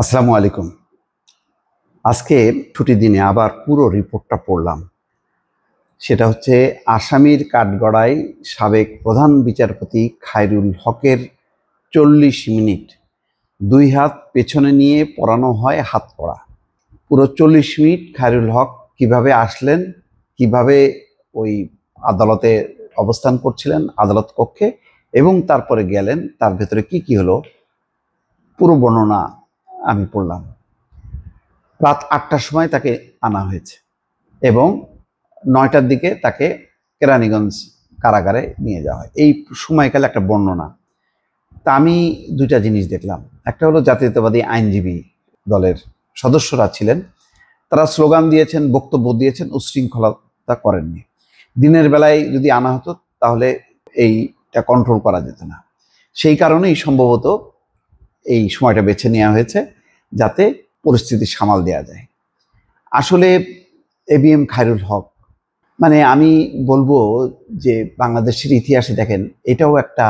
আসসালামু আলাইকুম। আজকে ছুটির দিনে আবার পুরো রিপোর্টটা পড়লাম। সেটা হচ্ছে আসামির কাঠগড়ায় সাবেক প্রধান বিচারপতি খায়রুল হকের ৪০ মিনিট ২ হাত পেছনে নিয়ে পড়ানো হয় হাত পড়া। পুরো ৪০ মিনিট খায়রুল হক কিভাবে আসলেন, কিভাবে ওই আদালতে অবস্থান করছিলেন, আদালত কক্ষে, এবং তারপরে গেলেন, তার ভেতরে কি কি হলো পুরো বর্ণনা আমি পড়লাম। রাত ৮টার সময় তাকে আনা হয়েছে এবং ৯টার দিকে তাকে কেরানীগঞ্জ কারাগারে নিয়ে যাওয়া হয়। এই সময়কালে একটা বর্ণনা। তা আমি দুইটা জিনিস দেখলাম। একটা হলো জাতীয়তাবাদী আইনজীবী দলের সদস্যরা ছিলেন, তারা স্লোগান দিয়েছেন, বক্তব্য দিয়েছেন, উচ্ছৃঙ্খলতা করেননি। দিনের বেলায় যদি আনা হতো তাহলে এইটা কন্ট্রোল করা যেত না। সেই কারণেই সম্ভবত এই সময়টা বেছে নেওয়া হয়েছে, যাতে পরিস্থিতি সামাল দেওয়া যায়। আসলে এবিএম খায়রুল হক, মানে আমি বলবো যে বাংলাদেশের ইতিহাসে দেখেন, এটাও একটা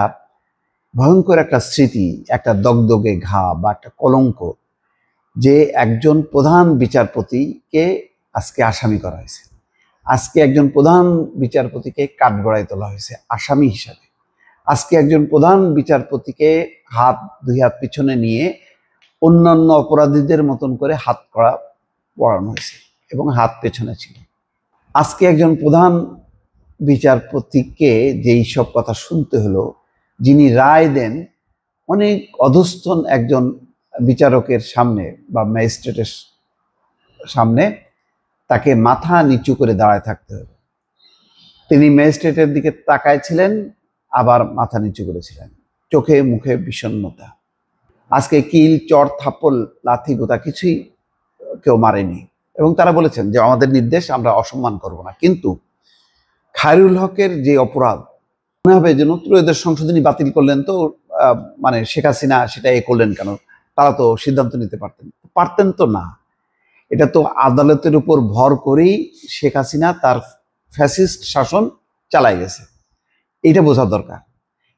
ভয়ঙ্কর একটা স্মৃতি, একটা দগদগে ঘা বা একটা কলঙ্ক, যে একজন প্রধান বিচারপতিকে আজকে আসামি করা হয়েছে। আজকে একজন প্রধান বিচারপতিকে কাঠগড়ায় তোলা হয়েছে আসামি হিসাবে। আজকে একজন প্রধান বিচারপতিকে দুই হাত পিছনে নিয়ে অন্যান্য অপরাধীদের মতন করে হাত করা পড়ানো হয়েছে এবং হাত পেছনে ছিল। আজকে একজন প্রধান বিচারপতিকে যেই সব কথা শুনতে হলো, যিনি রায় দেন অনেক অধস্তন একজন বিচারকের সামনে বা ম্যাজিস্ট্রেটের সামনে, তাকে মাথা নিচু করে দাঁড়ায় থাকতে হবে। তিনি ম্যাজিস্ট্রেটের দিকে তাকায় ছিলেন, আবার মাথা নিচু করেছিলেন, চোখে মুখে বিষণ্ণতা। আজকে কিল, চর, থাপ্পড়, লাথি, গোতা কিছুই কেউ মারেনি এবং তারা বলেছেন যে আমাদের নির্দেশ, আমরা অসম্মান করব না। কিন্তু খায়রুল হকের যে অপরাধ, মনে হবে যেন ত্রয়োদশ সংশোধনী বাতিল করলেন তো মানে শেখ হাসিনা সেটা করলেন কেন, তারা তো সিদ্ধান্ত নিতে পারতেন তো না। এটা তো আদালতের উপর ভর করেই শেখ হাসিনা তার ফ্যাসিস্ট শাসন চালাই গেছে, এটা বোঝা দরকার।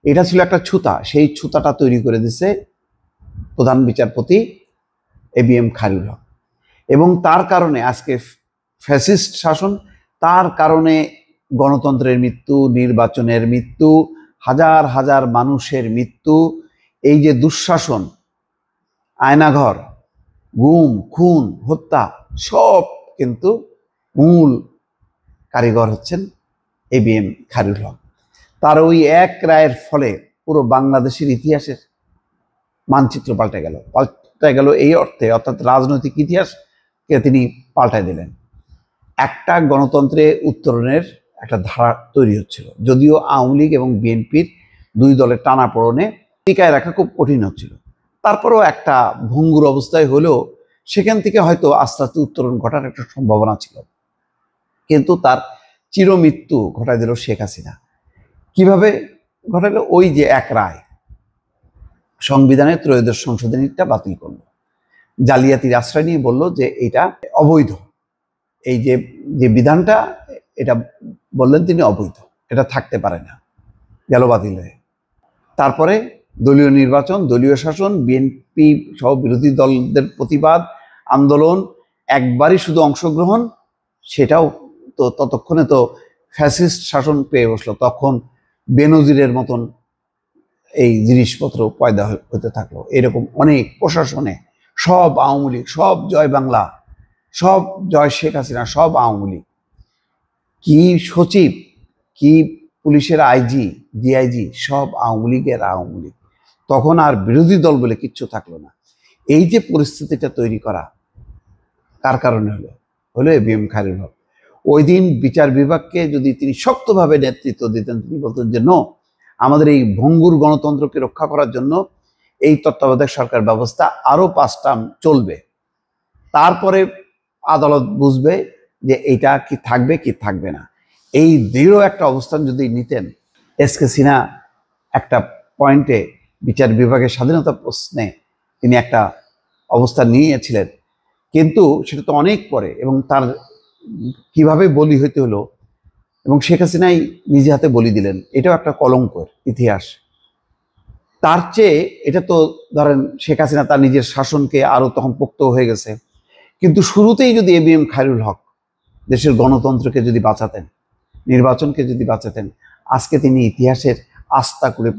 এটা ছিল একটা ছুতা, সেই ছুতাটা তৈরি করে দিছে প্রধান বিচারপতি এবিএম খায়রুল হক, এবং তার কারণে আজকে ফ্যাসিস্ট শাসন, তার কারণে গণতন্ত্রের মৃত্যু, নির্বাচনের মৃত্যু, হাজার হাজার মানুষের মৃত্যু, এই যে দুঃশাসন, আয়নাঘর, গুম, খুন, হত্যা, সব কিন্তু মূল কারিগর হচ্ছেন এবিএম খায়রুল হক। তার ওই এক রায়ের ফলে পুরো বাংলাদেশের ইতিহাসের মানচিত্র পাল্টে গেল এই অর্থে, অর্থাৎ রাজনৈতিক ইতিহাসকে তিনি পাল্টায় দিলেন। একটা গণতন্ত্রে উত্তরণের একটা ধারা তৈরি হচ্ছিল, যদিও আওয়ামী লীগ এবং বিএনপির দুই দলের টানাপোড়েনে টিকায় রাখা খুব কঠিন হচ্ছিল। তারপরেও একটা ভঙ্গুর অবস্থায় হলেও সেখান থেকে হয়তো আস্তে আস্তে উত্তরণ ঘটার একটা সম্ভাবনা ছিল, কিন্তু তার চিরমৃত্যু ঘটায় দিল শেখ হাসিনা। কিভাবে ঘটালো? ওই যে এক রায় সংবিধানের ত্রয়োদশ সংশোধনীটা বাতিল করলো, জালিয়াতির আশ্রয় নিয়ে বলল যে এটা অবৈধ। এই যে যে বিধানটা, এটা বললেন তিনি অবৈধ, এটা থাকতে পারে না, গেল বাতিল হয়ে। তারপরে দলীয় নির্বাচন, দলীয় শাসন, বিএনপি সহ বিরোধী দলদের প্রতিবাদ, আন্দোলন, একবারই শুধু অংশগ্রহণ, সেটাও তো ততক্ষণে তো ফ্যাসিস্ট শাসন পেয়ে বসলো। তখন বেনজিরের মতন এই জিনিসপত্র পয়দা হতে থাকলো। এরকম অনেক প্রশাসনে সব আওয়ামী লীগ, সব জয় বাংলা, সব জয় শেখ হাসিনা, সব আওয়ামী লীগ। কি সচিব, কি পুলিশের আইজি, ডিআইজি, সব আওয়ামী লীগের আওয়ামী লীগ। তখন আর বিরোধী দল বলে কিচ্ছু থাকলো না। এই যে পরিস্থিতিটা তৈরি করা কার কারণে হলো এবিএম খায়রুল হক। ওই দিন বিচার বিভাগকে যদি তিনি শক্তভাবে নেতৃত্ব দিতেন, তিনি বলতেন যে নো, আমাদের এই ভঙ্গুর গণতন্ত্রকে রক্ষা করার জন্য এই তত্ত্বাবধায়ক সরকার ব্যবস্থা আরো 5 টার্ম চলবে, তারপরে আদালত বুঝবে যে এইটা কি থাকবে কি থাকবে না। এই দৃঢ় একটা অবস্থান যদি নিতেন, এসকে সিনহা একটা পয়েন্টে বিচার বিভাগের স্বাধীনতা প্রশ্নে তিনি একটা অবস্থান নিয়েছিলেন, কিন্তু সেটা তো অনেক পরে, এবং তার কিভাবে বলি হইতে হলো, এবং শেখ হাসিনাই নিজে হাতে বলি দিলেন। এটাও একটা কলঙ্কের ইতিহাস। তার চেয়ে এটা তো ধরেন শেখ হাসিনা তার নিজের শাসনকে আরো তখন পোক্ত হয়ে গেছে, কিন্তু শুরুতেই যদি এবিএম খায়রুল হক দেশের গণতন্ত্রকে যদি বাঁচাতেন, নির্বাচনকে যদি বাঁচাতেন, আজকে তিনি ইতিহাসের আস্থা করে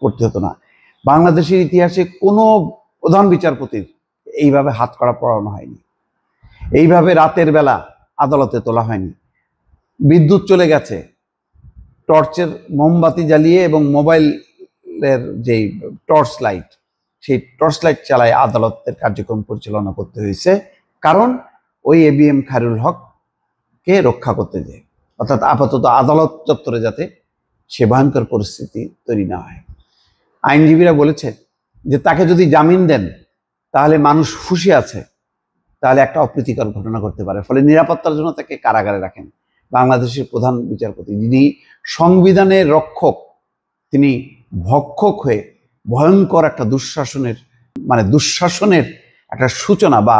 পড়তে হতো না। বাংলাদেশের ইতিহাসে কোনো প্রধান বিচারপতির এইভাবে হাত করা পড়ানো হয়নি, এইভাবে রাতের বেলা আদালতে তোলা হয়নি। বিদ্যুৎ চলে গেছে, টর্চের মোমবাতি জ্বালিয়ে এবং মোবাইলের যেই টর্চ লাইট, সেই টর্চ লাইট চালায় আদালতের কার্যক্রম পরিচালনা করতে হয়েছে, কারণ ওই এবিএম খায়রুল হককে রক্ষা করতে যায়, অর্থাৎ আপাতত আদালত চত্বরে যাতে সে ভয়ঙ্কর পরিস্থিতি তৈরি না হয়। আইনজীবীরা বলেছে যে তাকে যদি জামিন দেন তাহলে মানুষ খুশি আছে, তাহলে একটা অপ্রীতিকর ঘটনা ঘটতে পারে, ফলে নিরাপত্তার জন্য তাকে কারাগারে রাখেন। বাংলাদেশের প্রধান বিচারপতি, যিনি সংবিধানের রক্ষক, তিনি ভক্ষক হয়ে ভয়ঙ্কর একটা দুঃশাসনের একটা সূচনা বা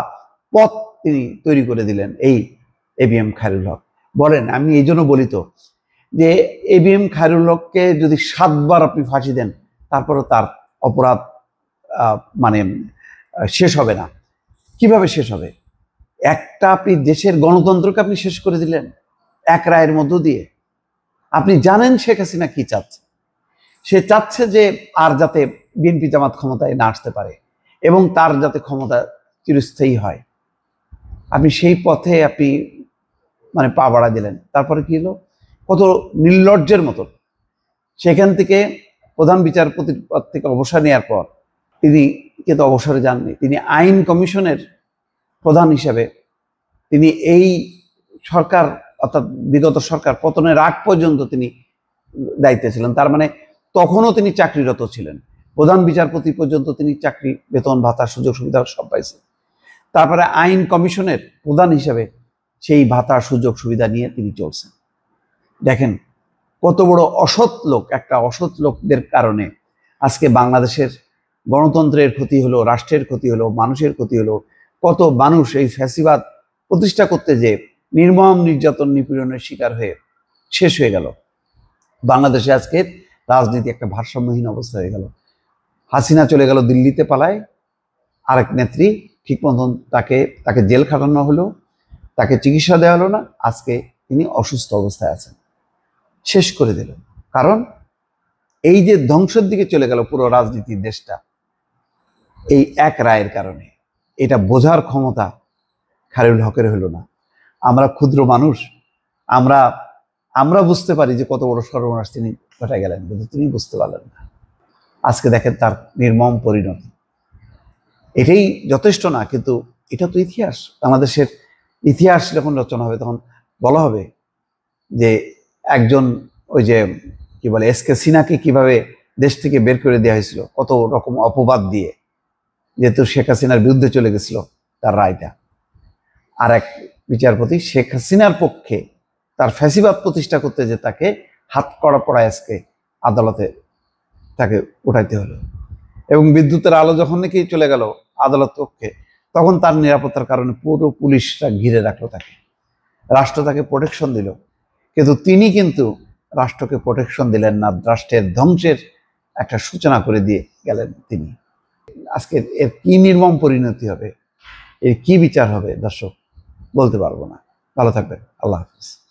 পথ তিনি তৈরি করে দিলেন এই এবিএম খায়রুল হক। বলেন, আমি এই জন্য বলি তো যে এবিএম খায়রুল হককে যদি 7 বার আপনি ফাঁসি দেন, তারপরে তার অপরাধ শেষ হবে না। কিভাবে শেষ হবে? একটা আপনি দেশের গণতন্ত্রকে আপনি শেষ করে দিলেন এক রায়ের মধ্য দিয়ে। আপনি জানেন শেখ হাসিনা কি চাচ্ছে, সে চাচ্ছে যে আর যাতে বিএনপি জামাত ক্ষমতায় না আসতে পারে এবং তার যাতে ক্ষমতা চিরস্থায়ী হয়। আপনি সেই পথে আপনি পা বাড়া দিলেন। তারপরে কি হলো? কত নির্লজ্জের মতো সেখান থেকে প্রধান বিচারপতির পদ থেকে অবসর নেওয়ার পর তিনি কিন্তু অবসরে যাননি, তিনি আইন কমিশনের প্রধান হিসেবে তিনি এই সরকার অর্থাৎ বিগত সরকার পতনের আগ পর্যন্ত তিনি দায়িত্বে ছিলেন। তার মানে তখনও তিনি চাকরিরত ছিলেন। প্রধান বিচারপতি পর্যন্ত তিনি চাকরি, বেতন, ভাতা, সুযোগ সুবিধা সব পাইছেন। তারপরে আইন কমিশনের প্রধান হিসেবে সেই ভাতা, সুযোগ সুবিধা নিয়ে তিনি চলছেন। দেখেন কত বড় অসৎ লোক, একটা অসৎ লোকদের কারণে আজকে বাংলাদেশের গণতন্ত্রের ক্ষতি হলো, রাষ্ট্রের ক্ষতি হলো, মানুষের ক্ষতি হলো। কত মানুষ এই ফ্যাসিবাদ প্রতিষ্ঠা করতে যে নির্মম নির্যাতন নিপীড়নের শিকার হয়ে শেষ হয়ে গেল। বাংলাদেশে আজকের রাজনীতি একটা ভারসাম্যহীন অবস্থা হয়ে গেল। হাসিনা চলে গেল দিল্লিতে পালায়, আরেক নেত্রী ঠিক মতন তাকে জেল খাটানো হলো, তাকে চিকিৎসা দেওয়া হলো না, আজকে তিনি অসুস্থ অবস্থায় আছেন। শেষ করে দিল। কারণ এই যে ধ্বংসের দিকে চলে গেল পুরো রাজনীতির দেশটা, এই এক রায়ের কারণে। এটা বোঝার ক্ষমতা খায়রুল হকের হলো না। আমরা ক্ষুদ্র মানুষ, আমরা বুঝতে পারি যে কত বড় সর্বনাশ তিনি ঘটায় গেলেন, কিন্তু তিনি বুঝতে পারলেন না। আজকে দেখেন তার নির্মম পরিণতি। এটাই যথেষ্ট না, কিন্তু এটা তো ইতিহাস। বাংলাদেশের ইতিহাস যখন রচনা হবে তখন বলা হবে যে একজন ওই যে কি বলে এসকে সিনহাকে কিভাবে দেশ থেকে বের করে দেওয়া হয়েছিল, কত রকম অপবাদ দিয়ে, যেহেতু শেখ হাসিনার বিরুদ্ধে চলে গেছিল তার রায়টা। আর এক বিচারপতি শেখ হাসিনার পক্ষে তার ফ্যাসিবাদ প্রতিষ্ঠা করতে যে তাকে হাত কড়া পড়ায় আজকে আদালতে তাকে উঠাইতে হলো। এবং বিদ্যুতের আলো যখন নাকি চলে গেল আদালত পক্ষে, তখন তার নিরাপত্তার কারণে পুরো পুলিশরা ঘিরে রাখলো তাকে, রাষ্ট্র তাকে প্রোটেকশন দিল, কিন্তু তিনি কিন্তু রাষ্ট্রকে প্রোটেকশন দিলেন না, রাষ্ট্রের ধ্বংসের একটা সূচনা করে দিয়ে গেলেন তিনি। আজকে এর কি নির্মম পরিণতি হবে, এর কি বিচার হবে দর্শক বলতে পারবো না। ভালো থাকবেন। আল্লাহ হাফিজ।